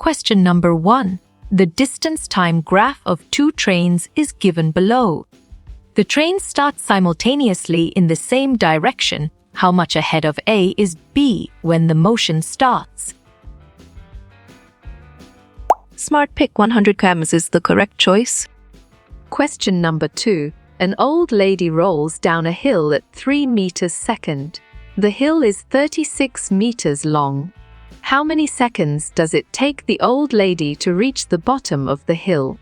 Question number 1. The distance-time graph of two trains is given below. The trains start simultaneously in the same direction. How much ahead of A is B when the motion starts? Smart pick 100 km is the correct choice. Question number 2. An old lady rolls down a hill at 3 meters second. The hill is 36 meters long. How many seconds does it take the old lady to reach the bottom of the hill?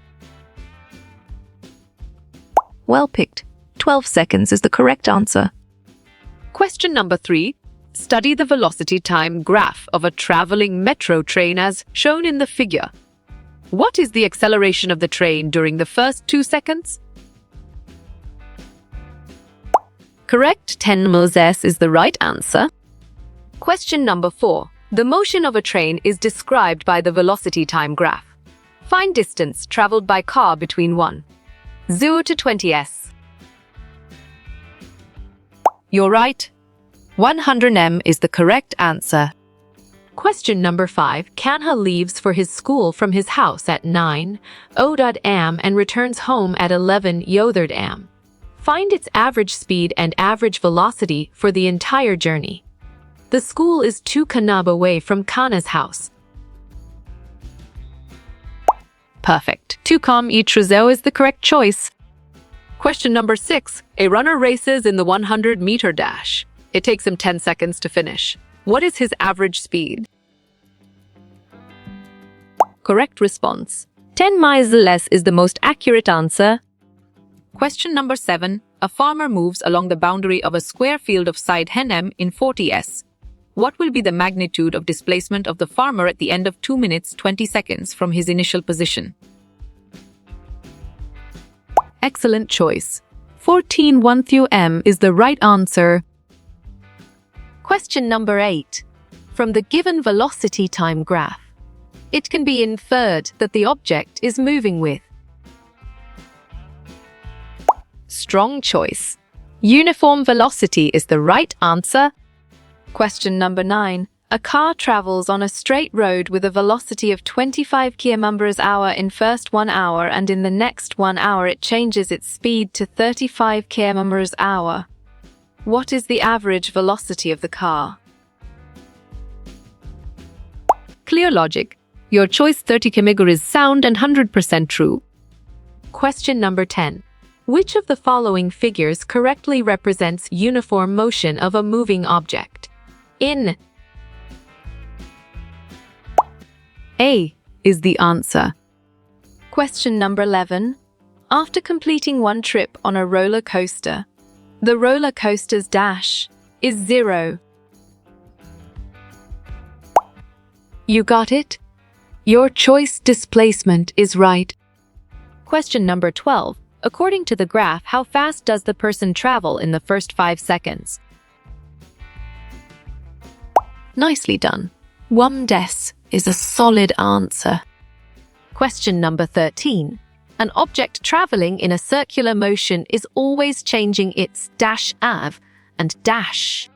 Well picked. 12 seconds is the correct answer. Question number 3. Study the velocity time graph of a traveling metro train as shown in the figure. What is the acceleration of the train during the first 2 seconds? Correct, 10 ms is the right answer. Question number 4. The motion of a train is described by the velocity time graph. Find distance traveled by car between 0 to 20 s. You're right. 100 m is the correct answer. Question number 5. Kanha leaves for his school from his house at 9 am and returns home at 11 am. Find its average speed and average velocity for the entire journey. The school is 2 km away from Kanha's house. Perfect. 2 km each is the correct choice. Question number 6. A runner races in the 100-meter dash. It takes him 10 seconds to finish. What is his average speed? Correct response. 10 miles less is the most accurate answer. Question number 7. A farmer moves along the boundary of a square field of side Henem in 40 s. What will be the magnitude of displacement of the farmer at the end of 2 minutes 20 seconds from his initial position? Excellent choice. 14 m is the right answer. Question number 8. From the given velocity time graph, it can be inferred that the object is moving with. Strong choice. Uniform velocity is the right answer. Question number 9. A car travels on a straight road with a velocity of 25 km/h in first 1 hour, and in the next 1 hour it changes its speed to 35 km/h. What is the average velocity of the car? Clear logic. Your choice 30 km is sound and 100% true. Question number 10. Which of the following figures correctly represents uniform motion of a moving object? In A is the answer. Question number 11. After completing one trip on a roller coaster, the roller coaster's dash is 0. You got it? Your choice displacement is right. Question number 12. According to the graph, how fast does the person travel in the first 5 seconds? Nicely done. 1 des is a solid answer. Question number 13. An object traveling in a circular motion is always changing its -av and dash.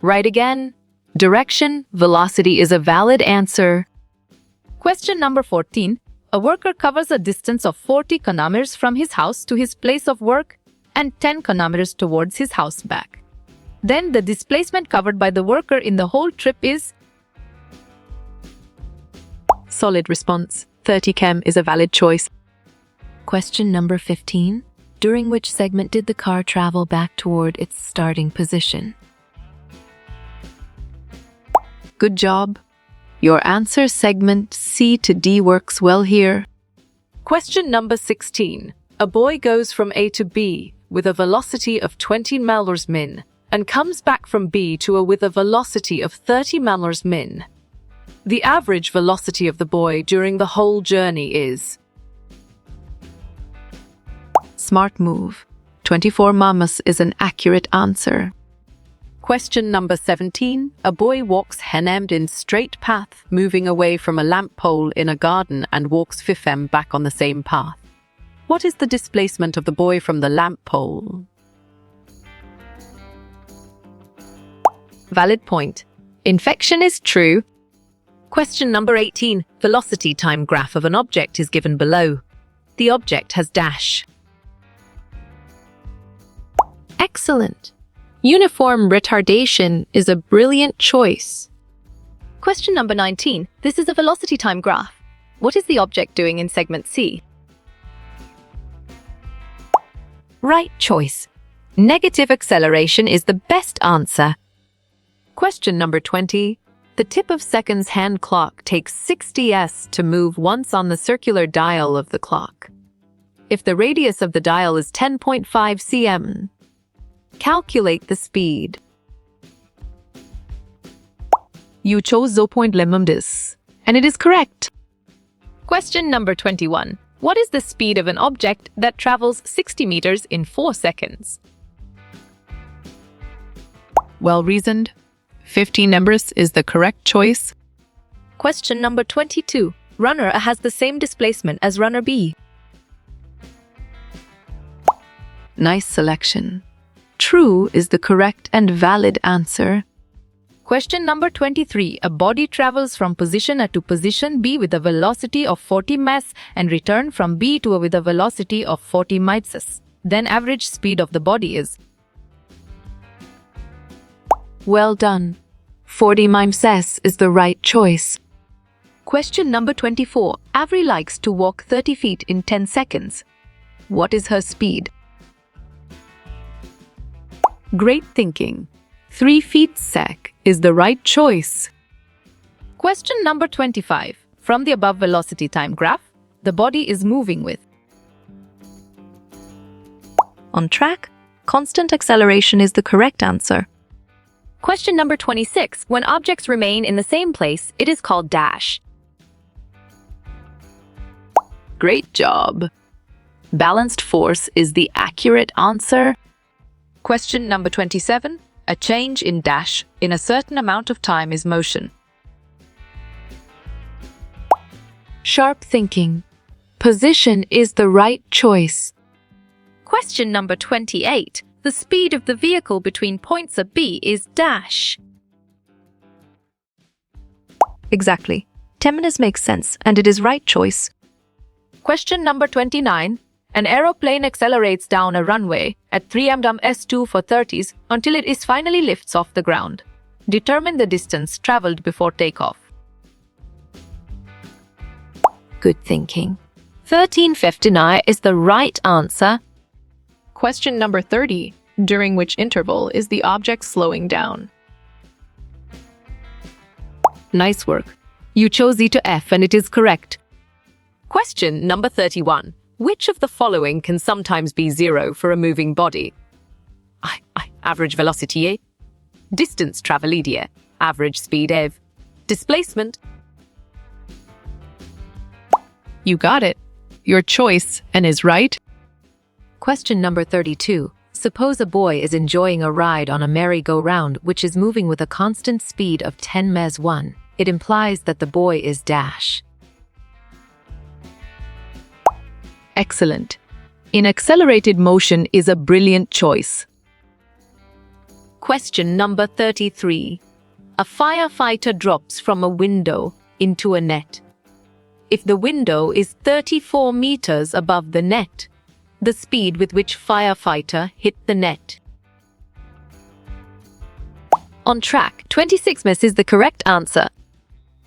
Right again. Direction, velocity is a valid answer. Question number 14. A worker covers a distance of 40 km from his house to his place of work and 10 km towards his house back. Then the displacement covered by the worker in the whole trip is? Solid response. 30 km is a valid choice. Question number 15. During which segment did the car travel back toward its starting position? Good job. Your answer segment C to D works well here. Question number 16. A boy goes from A to B with a velocity of 20 mph and comes back from B to with a velocity of 30 mph. The average velocity of the boy during the whole journey is? Smart move. 24 mph is an accurate answer. Question number 17. A boy walks Henem in straight path, moving away from a lamp pole in a garden and walks 5m back on the same path. What is the displacement of the boy from the lamp pole? Valid point. Infection is true. Question number 18. Velocity time graph of an object is given below. The object has dash. Excellent. Uniform retardation is a brilliant choice. Question number 19. This is a velocity time graph. What is the object doing in segment C? Right choice. Negative acceleration is the best answer. Question number 20. The tip of seconds hand clock takes 60 s to move once on the circular dial of the clock. If the radius of the dial is 10.5 cm, calculate the speed. You chose 0.lemmas, and it is correct. Question number 21. What is the speed of an object that travels 60 meters in 4 seconds? Well reasoned. 15 numbers is the correct choice. Question number 22. Runner A has the same displacement as runner B. Nice selection. True is the correct and valid answer. Question number 23. A body travels from position A to position B with a velocity of 40 ms and return from B to A with a velocity of 40 ms. Then average speed of the body is. Well done. 40 ms is the right choice. Question number 24. Avery likes to walk 30 feet in 10 seconds. What is her speed? Great thinking. 3 feet sec is the right choice. Question number 25. From the above velocity time graph, the body is moving with. On track, constant acceleration is the correct answer. Question number 26. When objects remain in the same place, it is called dash. Great job. Balanced force is the accurate answer. Question number 27. A change in dash in a certain amount of time is motion. Sharp thinking. Position is the right choice. Question number 28. The speed of the vehicle between points A B is dash. Exactly. 10 minutes makes sense, and it is right choice. Question number 29. An aeroplane accelerates down a runway at 3 ms/s2 for 30s until it is finally lifts off the ground. Determine the distance traveled before takeoff. Good thinking. 1359 is the right answer. Question number 30. During which interval is the object slowing down? Nice work. You chose E to F and it is correct. Question number 31. Which of the following can sometimes be 0 for a moving body? Average velocity A, distance travelled E, average speed ev, displacement. You got it. Your choice and is right. Question number 32. Suppose a boy is enjoying a ride on a merry-go-round which is moving with a constant speed of 10 ms/1. It implies that the boy is dash. Excellent. In accelerated motion is a brilliant choice. Question number 33. A firefighter drops from a window into a net. If the window is 34 meters above the net, the speed with which firefighter hit the net. On track, 26 ms is the correct answer.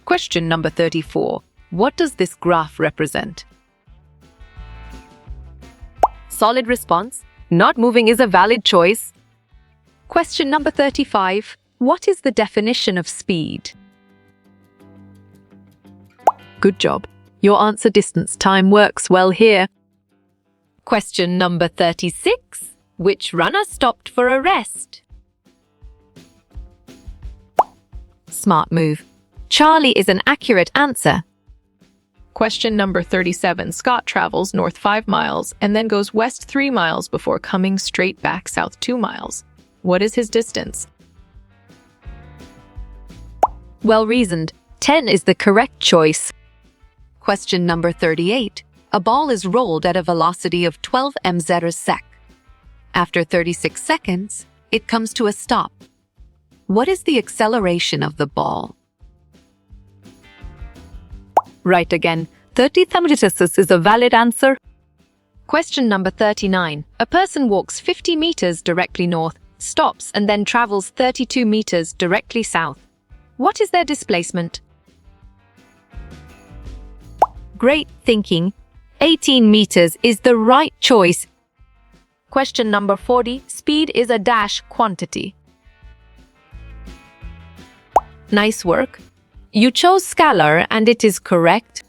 Question number 34. What does this graph represent? Solid response. Not moving is a valid choice. Question number 35. What is the definition of speed? Good job. Your answer distance time works well here. Question number 36. Which runner stopped for a rest? Smart move. Charlie is an accurate answer. Question number 37. Scott travels north 5 miles and then goes west 3 miles before coming straight back south 2 miles. What is his distance? Well reasoned. 10 is the correct choice. Question number 38. A ball is rolled at a velocity of 12 ms/sec. After 36 seconds, it comes to a stop. What is the acceleration of the ball? Right again. 30 meters is a valid answer. Question number 39. A person walks 50 meters directly north, stops, and then travels 32 meters directly south. What is their displacement? Great thinking. 18 meters is the right choice. Question number 40. Speed is a dash quantity. Nice work. You chose scalar and it is correct.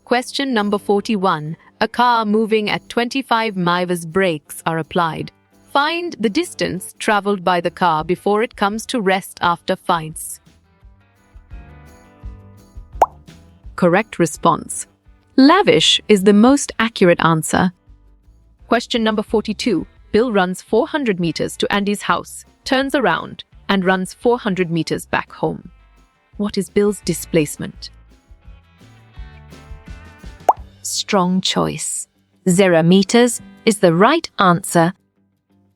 Question number 41. A car moving at 25 miles brakes are applied. Find the distance traveled by the car before it comes to rest after fights. Correct response. Lavish is the most accurate answer. Question number 42. Bill runs 400 meters to Andy's house, turns around, and runs 400 meters back home. What is Bill's displacement? Strong choice. 0 meters is the right answer.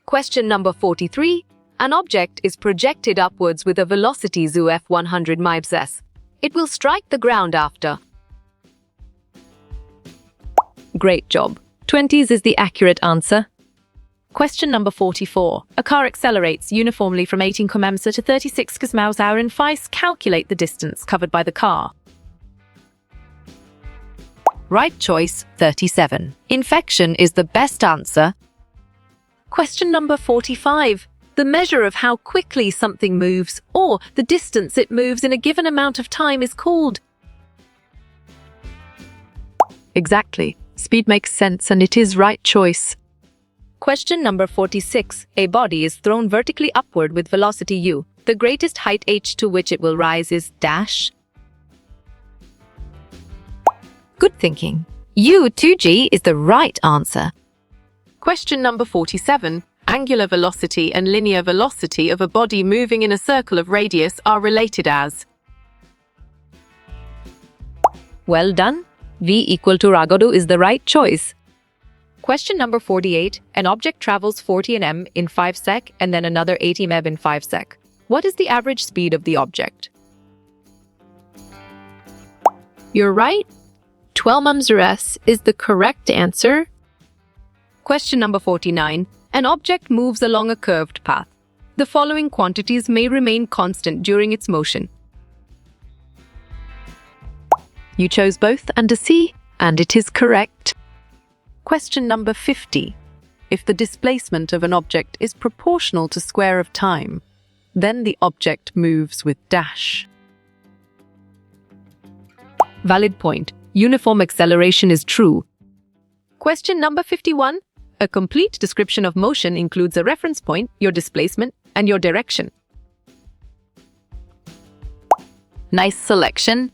Question number 43. An object is projected upwards with a velocity of 100 miles. It will strike the ground after. Great job. 20s is the accurate answer. Question number 44. A car accelerates uniformly from 18 km to 36 km/h in 5. Calculate the distance covered by the car. Right choice, 37. Infection is the best answer. Question number 45. The measure of how quickly something moves, or the distance it moves in a given amount of time, is called. Exactly. Speed makes sense and it is right choice. Question number 46. A body is thrown vertically upward with velocity u. The greatest height h to which it will rise is dash. Good thinking. U2g is the right answer. Question number 47. Angular velocity and linear velocity of a body moving in a circle of radius are related as. Well done. V equal to Ragodu is the right choice. Question number 48. An object travels 40 m in 5 sec and then another 80 m in 5 sec. What is the average speed of the object? You're right. 12 ms is the correct answer. Question number 49. An object moves along a curved path. The following quantities may remain constant during its motion. You chose both and a C, and it is correct. Question number 50. If the displacement of an object is proportional to square of time, then the object moves with dash. Valid point. Uniform acceleration is true. Question number 51. A complete description of motion includes a reference point, your displacement, and your direction. Nice selection.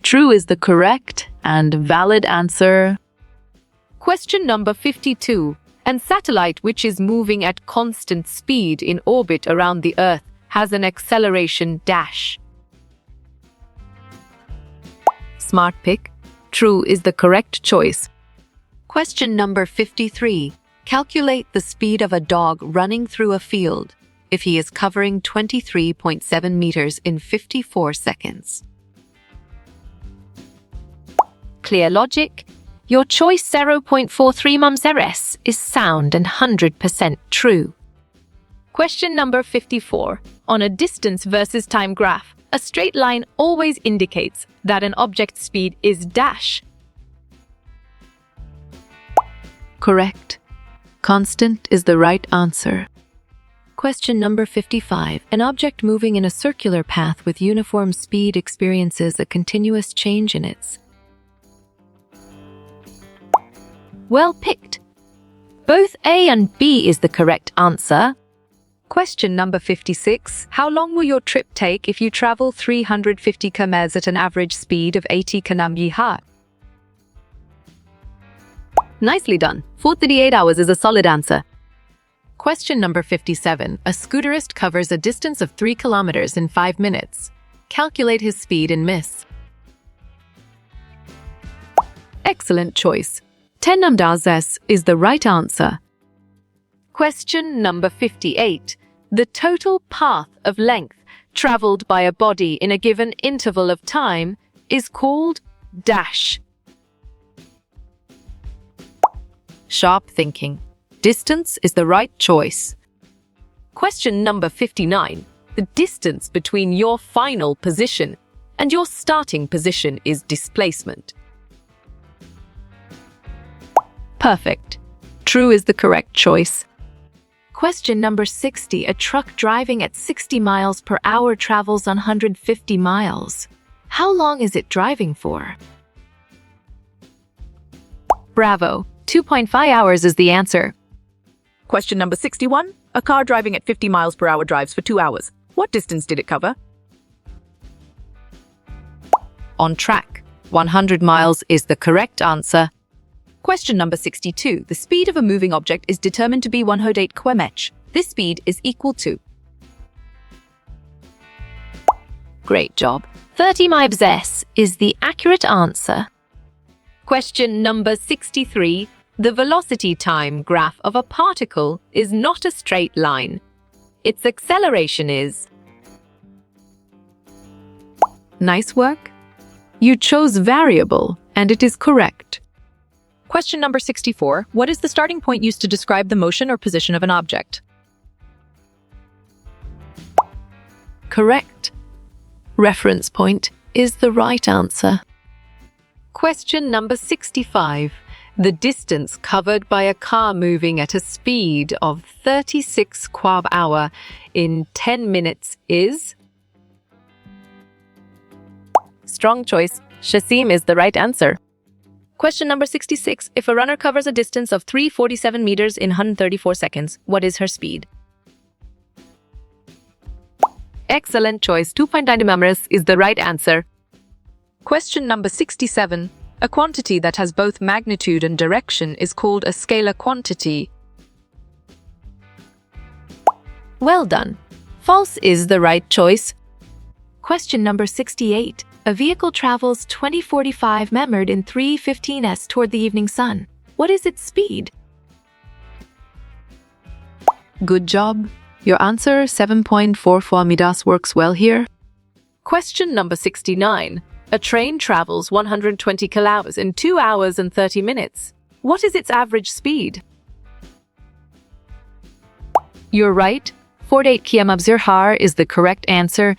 True is the correct and valid answer. Question number 52. An satellite which is moving at constant speed in orbit around the Earth has an acceleration dash. Smart pick. True is the correct choice. Question number 53. Calculate the speed of a dog running through a field if he is covering 23.7 meters in 54 seconds. Clear logic. Your choice 0.43 ms is sound and 100% true. Question number 54. On a distance versus time graph, a straight line always indicates that an object's speed is dash. Correct. Constant is the right answer. Question number 55. An object moving in a circular path with uniform speed experiences a continuous change in its. Well picked. Both A and B is the correct answer. Question number 56. How long will your trip take if you travel 350 km at an average speed of 80 km/h? Nicely done. 48 hours is a solid answer. Question number 57. A scooterist covers a distance of 3 kilometers in 5 minutes. Calculate his speed in miss. Excellent choice. 10 ms is the right answer. Question number 58. The total path of length traveled by a body in a given interval of time is called dash. Sharp thinking. Distance is the right choice. Question number 59. The distance between your final position and your starting position is displacement. Perfect. True is the correct choice. Question number 60. A truck driving at 60 miles per hour travels 150 miles. How long is it driving for? Bravo. 2.5 hours is the answer. Question number 61. A car driving at 50 miles per hour drives for 2 hours. What distance did it cover? On track. 100 miles is the correct answer. Question number 62. The speed of a moving object is determined to be 108 km. This speed is equal to... Great job. 30 miles s is the accurate answer. Question number 63. The velocity time graph of a particle is not a straight line. Its acceleration is... Nice work. You chose variable, and it is correct. Question number 64. What is the starting point used to describe the motion or position of an object? Correct. Reference point is the right answer. Question number 65. The distance covered by a car moving at a speed of 36 km/h in 10 minutes is... Strong choice. Shasim is the right answer. Question number 66. If a runner covers a distance of 347 meters in 134 seconds, what is her speed? Excellent choice. 2.9 meters is the right answer. Question number 67. A quantity that has both magnitude and direction is called a scalar quantity. Well done. False is the right choice. Question number 68. A vehicle travels 2045 metered in 3:15 toward the evening sun. What is its speed? Good job. Your answer, 7.44 meters, works well here. Question number 69. A train travels 120 kilometers in 2 hours and 30 minutes. What is its average speed? You're right. 48 km/h is the correct answer.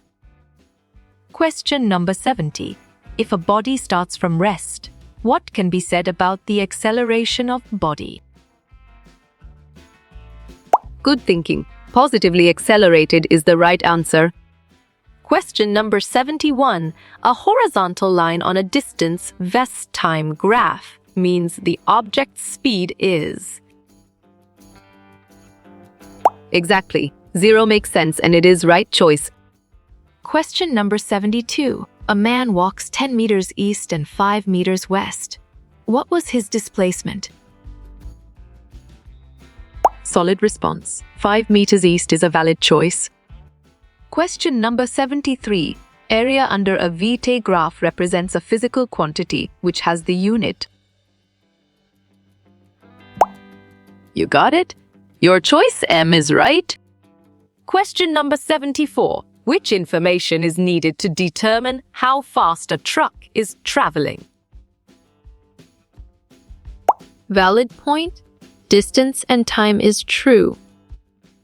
Question number 70. If a body starts from rest, what can be said about the acceleration of body? Good thinking. Positively accelerated is the right answer. Question number 71. A horizontal line on a distance vest time graph means the object's speed is... Exactly. 0 makes sense and it is right choice. Question number 72. A man walks 10 meters east and 5 meters west. What was his displacement? Solid response. 5 meters east is a valid choice. Question number 73. Area under a Viette graph represents a physical quantity which has the unit. You got it? Your choice M is right. Question number 74. Which information is needed to determine how fast a truck is traveling? Valid point. Distance and time is true.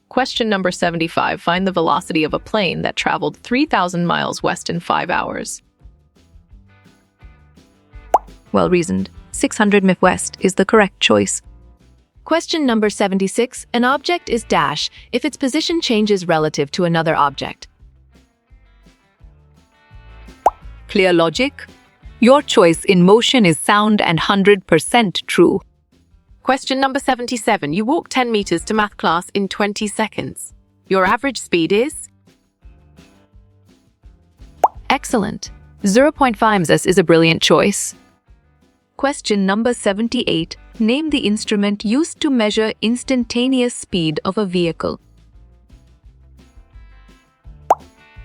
Question number 75. Find the velocity of a plane that traveled 3,000 miles west in 5 hours. Well reasoned. 600 mph west is the correct choice. Question number 76. An object is dash if its position changes relative to another object. Clear logic? Your choice in motion is sound and 100% true. Question number 77. You walk 10 meters to math class in 20 seconds. Your average speed is? Excellent. 0.5 ms is a brilliant choice. Question number 78. Name the instrument used to measure instantaneous speed of a vehicle.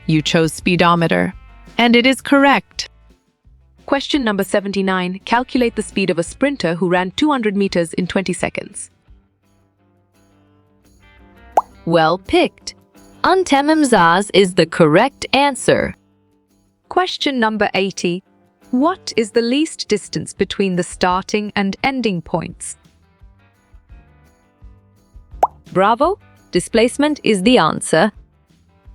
You chose speedometer, and it is correct. Question number 79. Calculate the speed of a sprinter who ran 200 meters in 20 seconds. Well picked. Antemimzaz is the correct answer. Question number 80. What is the least distance between the starting and ending points? Bravo! Displacement is the answer.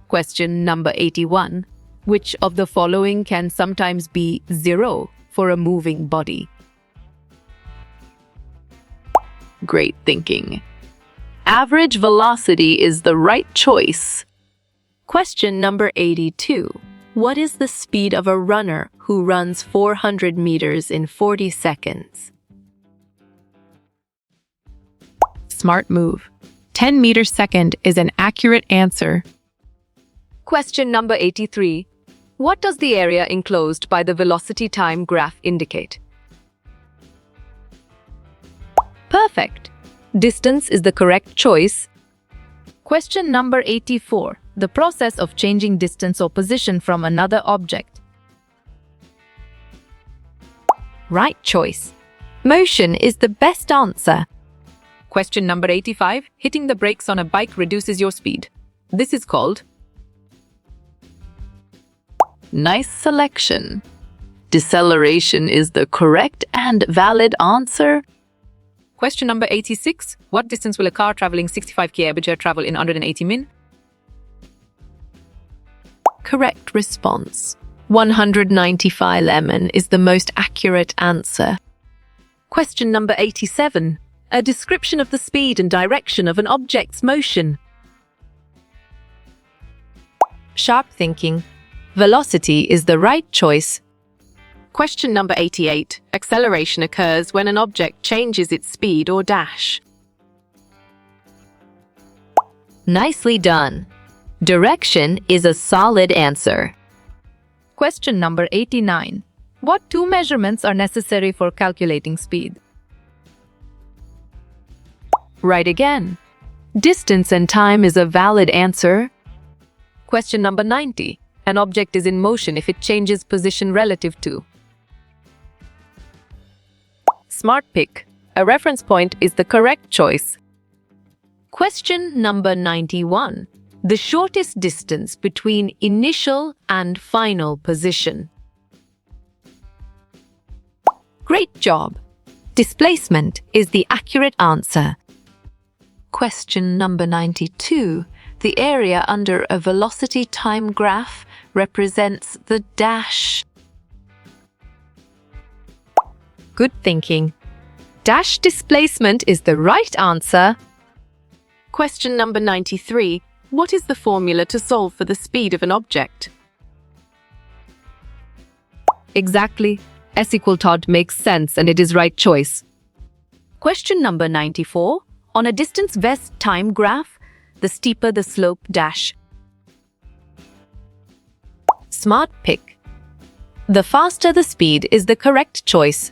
Question number 81. Which of the following can sometimes be 0 for a moving body? Great thinking. Average velocity is the right choice. Question number 82. What is the speed of a runner who runs 400 meters in 40 seconds? Smart move. 10 meters second is an accurate answer. Question number 83. What does the area enclosed by the velocity time graph indicate? Perfect. Distance is the correct choice. Question number 84. The process of changing distance or position from another object. Right choice. Motion is the best answer. Question number 85. Hitting the brakes on a bike reduces your speed. This is called. Nice selection. Deceleration is the correct and valid answer. Question number 86. What distance will a car traveling 65 km/h travel in 180 min? Correct response. 195 lemon is the most accurate answer. Question number 87. A description of the speed and direction of an object's motion. Sharp thinking. Velocity is the right choice. Question number 88. Acceleration occurs when an object changes its speed or dash. Nicely done. Direction is a solid answer. Question number 89. What two measurements are necessary for calculating speed? Right again. Distance and time is a valid answer. Question number 90. An object is in motion if it changes position relative to. Smart pick. A reference point is the correct choice. Question number 91. The shortest distance between initial and final position. Great job. Displacement is the accurate answer. Question number 92. The area under a velocity time graph represents the dash. Good thinking. Dash displacement is the right answer. Question number 93. What is the formula to solve for the speed of an object? Exactly. S equal Todd makes sense and it is right choice. Question number 94. On a distance vest time graph, the steeper the slope dash. Smart pick. The faster the speed is the correct choice.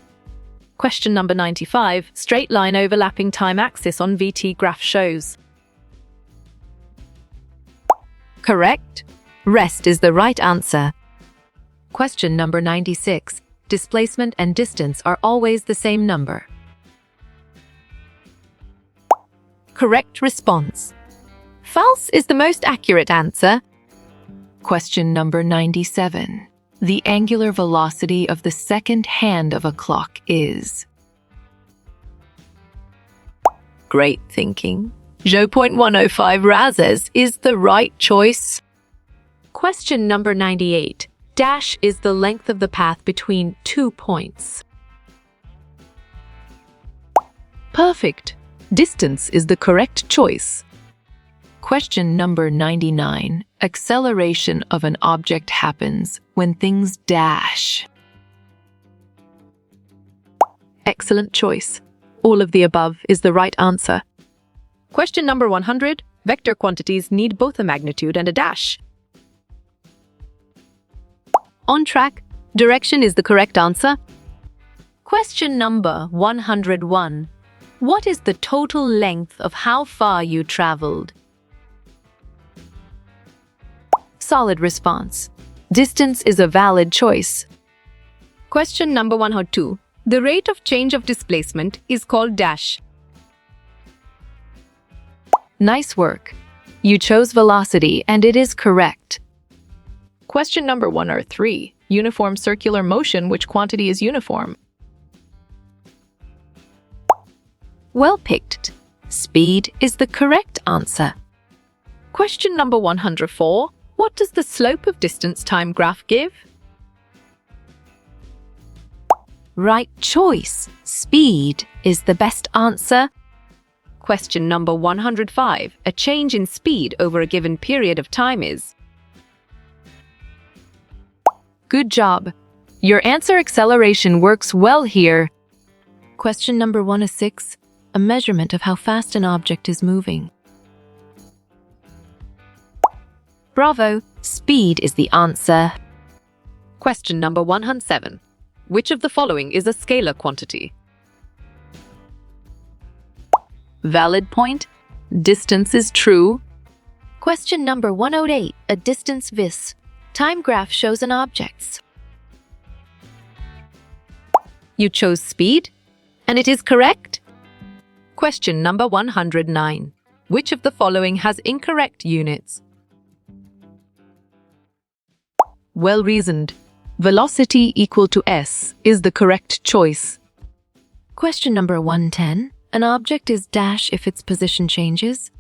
Question number 95. Straight line overlapping time axis on VT graph shows. Correct. Rest is the right answer. Question number 96. Displacement and distance are always the same number. Correct response. False is the most accurate answer. Question number 97. The angular velocity of the second hand of a clock is. Great thinking. 0.105 razes is the right choice. Question number 98. Dash is the length of the path between 2 points. Perfect. Distance is the correct choice. Question number 99. Acceleration of an object happens when things dash. Excellent choice. All of the above is the right answer. Question number 100. Vector quantities need both a magnitude and a dash. On track. Direction is the correct answer. Question number 101. What is the total length of how far you traveled? Solid response. Distance is a valid choice. Question number 102. The rate of change of displacement is called dash. Nice work. You chose velocity and it is correct. Question number 103. Uniform circular motion, which quantity is uniform? Well picked. Speed is the correct answer. Question number 104. What does the slope of distance time graph give? Right choice. Speed is the best answer. Question number 105. A change in speed over a given period of time is. Good job. Your answer acceleration works well here. Question number 106. A measurement of how fast an object is moving. Bravo. Speed is the answer. Question number 107. Which of the following is a scalar quantity? Valid point. Distance is true. Question number 108. A distance vis. Time graph shows an object's. You chose speed, and it is correct. Question number 109. Which of the following has incorrect units? Well reasoned. Velocity equal to s is the correct choice. Question number 110. An object is dash if its position changes.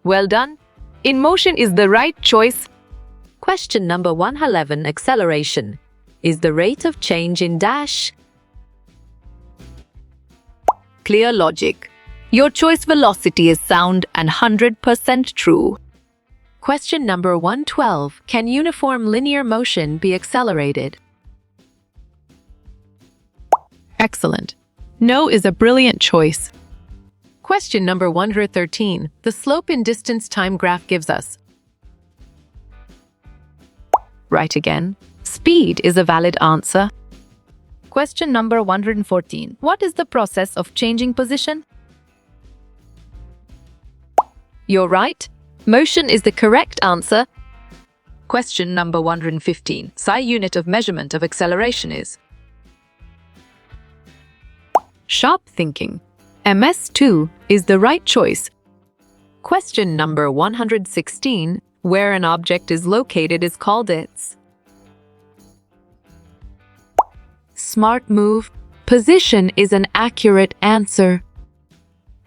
Well done. In motion is the right choice. Question number 111. Acceleration is the rate of change in dash. Clear logic. Your choice velocity is sound and 100% true. Question number 112. Can uniform linear motion be accelerated? Excellent. No is a brilliant choice. Question number 113. The slope in distance time graph gives us. Right again. Speed is a valid answer. Question number 114. What is the process of changing position? You're right. Motion is the correct answer. Question number 115. SI unit of measurement of acceleration is. Sharp thinking. MS2 is the right choice. Question number 116. Where an object is located is called its. Smart move. Position is an accurate answer.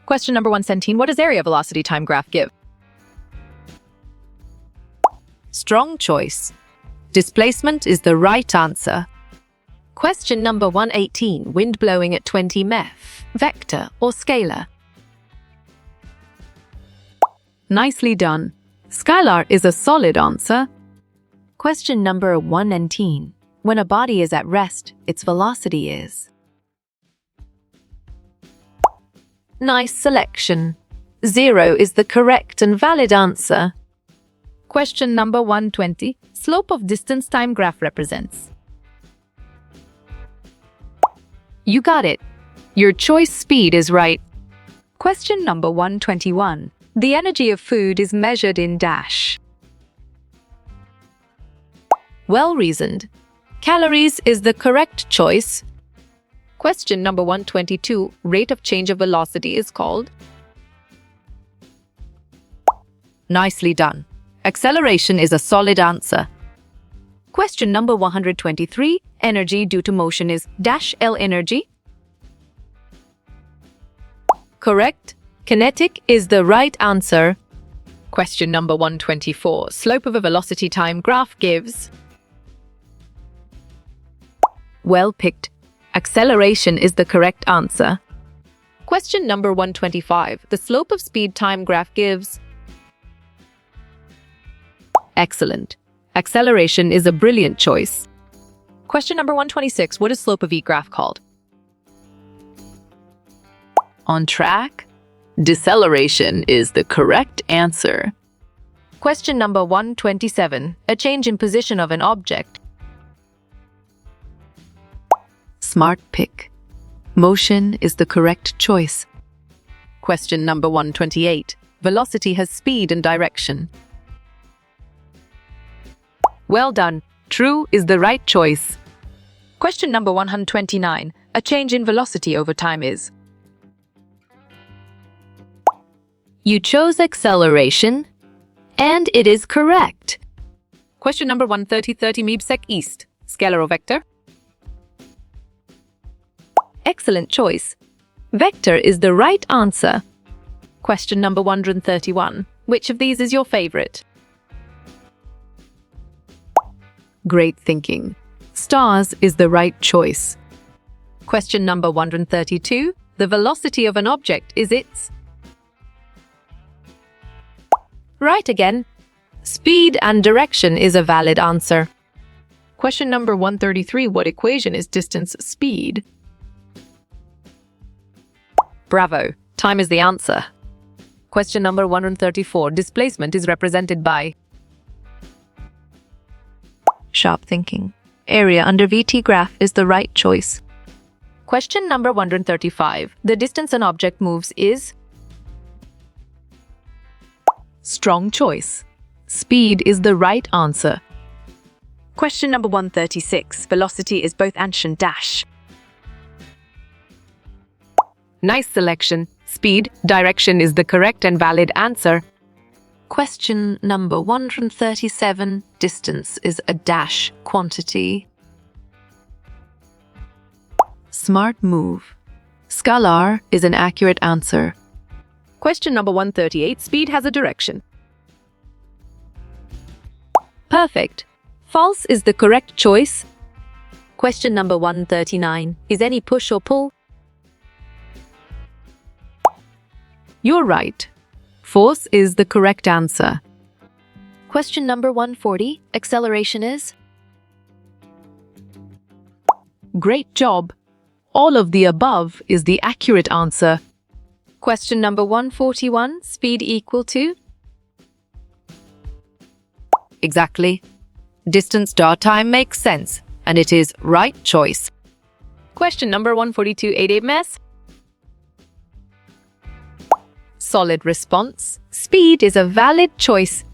Question number 117. What does area velocity time graph give? Strong choice. Displacement is the right answer. Question number 118. Wind blowing at 20 mph. Vector or scalar? Nicely done. Scalar is a solid answer. Question number 119. When a body is at rest, its velocity is. Nice selection. 0 is the correct and valid answer. Question number 120. Slope of distance time graph represents. You got it. Your choice speed is right. Question number 121. The energy of food is measured in dash. Well reasoned. Calories is the correct choice. Question number 122. Rate of change of velocity is called. Nicely done. Acceleration is a solid answer. Question number 123. Energy due to motion is dash L energy. Correct. Kinetic is the right answer. Question number 124. Slope of a velocity time graph gives. Well picked. Acceleration is the correct answer. Question number 125. The slope of speed time graph gives. Excellent. Acceleration is a brilliant choice. Question number 126. What is slope of graph called? On track. Deceleration is the correct answer. Question number 127. A change in position of an object. Smart pick. Motion is the correct choice. Question number 128. Velocity has speed and direction. Well done. True is the right choice. Question number 129. A change in velocity over time is. You chose acceleration, and it is correct. Question number 130, 30 meebsec east. Scalar or vector? Excellent choice. Vector is the right answer. Question number 131. Which of these is your favorite? Great thinking. Stars is the right choice. Question number 132. The velocity of an object is its... Right again. Speed and direction is a valid answer. Question number 133. What equation is distance speed? Bravo. Time is the answer. Question number 134. Displacement is represented by... Sharp thinking. Area under VT graph is the right choice. Question number 135. The distance an object moves is... Strong choice. Speed is the right answer. Question number 136. Velocity is both and dash. Nice selection. Speed, direction is the correct and valid answer. Question number 137. Distance is a dash quantity. Smart move. Scalar is an accurate answer. Question number 138. Speed has a direction. Perfect. False is the correct choice. Question number 139. Is any push or pull? You're right. Force is the correct answer. Question number 140. Acceleration is? Great job. All of the above is the accurate answer. Question number 141. Speed equal to? Exactly. Distance dot time makes sense, and it is right choice. Question number 142. 88 mess? Solid response. Speed is a valid choice.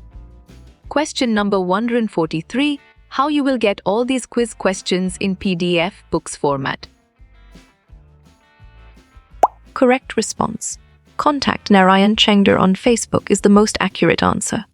Question number 143. How you will get all these quiz questions in PDF books format? Correct response. Contact Narayan Chengder on Facebook is the most accurate answer.